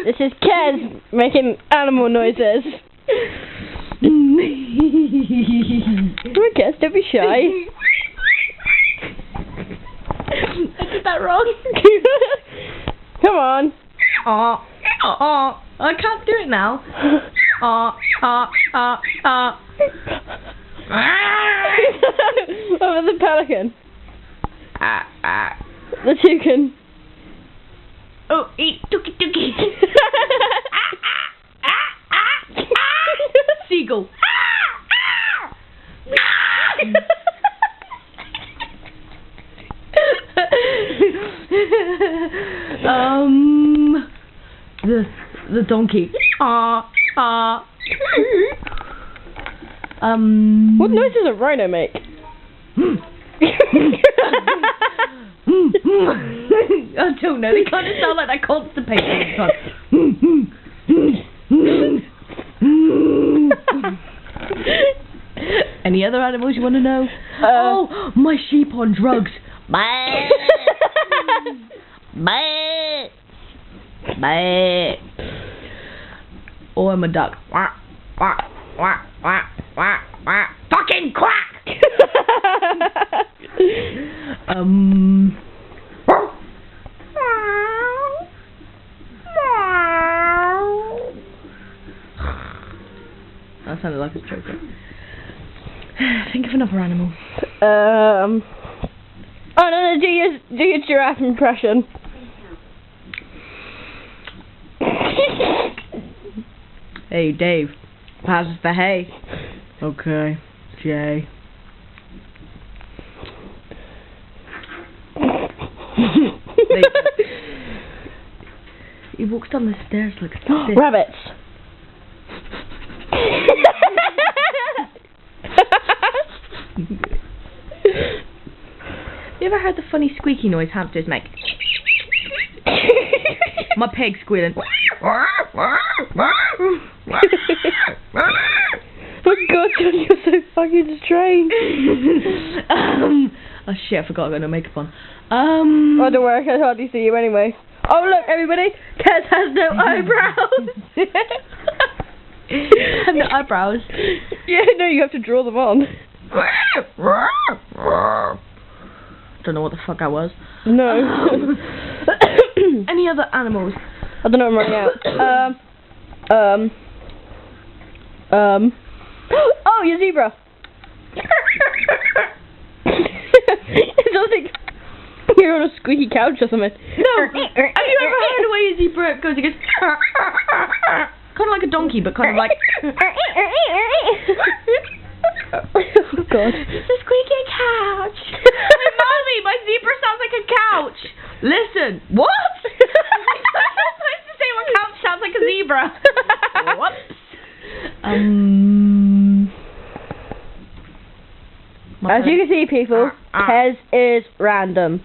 This is Kez making animal noises. Come on, Kez, don't be shy. I did that wrong. Come on. I can't do it now. What about the pelican? The toucan. Oh, eat tookie tookie. Seagull. The donkey. What noise does a rhino make? I don't know. They kind of sound like they're constipated. Any other animals you want to know? Oh, my sheep on drugs. Bye. Bye. Bye. Or I'm a duck. Quack, quack, quack, quack, quack, quack. Fucking quack! That sounded like a joker. Think of another animal. Oh no, do your giraffe impression. Hey Dave, how's the hay? Okay, Jay. He walks down the stairs like this. Rabbits. You ever heard the funny squeaky noise hamsters make? My pig squealing. Oh god, John, you're so fucking strange. Oh shit, I forgot I got no makeup on. Oh, don't worry, I can hardly see you anyway. Oh look, everybody, Kez has no eyebrows. I have no eyebrows. Yeah, no, you have to draw them on. Don't know what the fuck I was. No. Any other animals? I don't know, I'm running out. Oh, your zebra. It sounds like you're on a squeaky couch or something. No. Have you ever heard the way a zebra goes? He goes kind of like a donkey, but kind of like. Oh god. It's a squeaky couch. Mommy, my zebra sounds like a couch. Listen. What? I'm supposed to say what couch sounds like a zebra. Whoops. As you can see, people, Kez is random.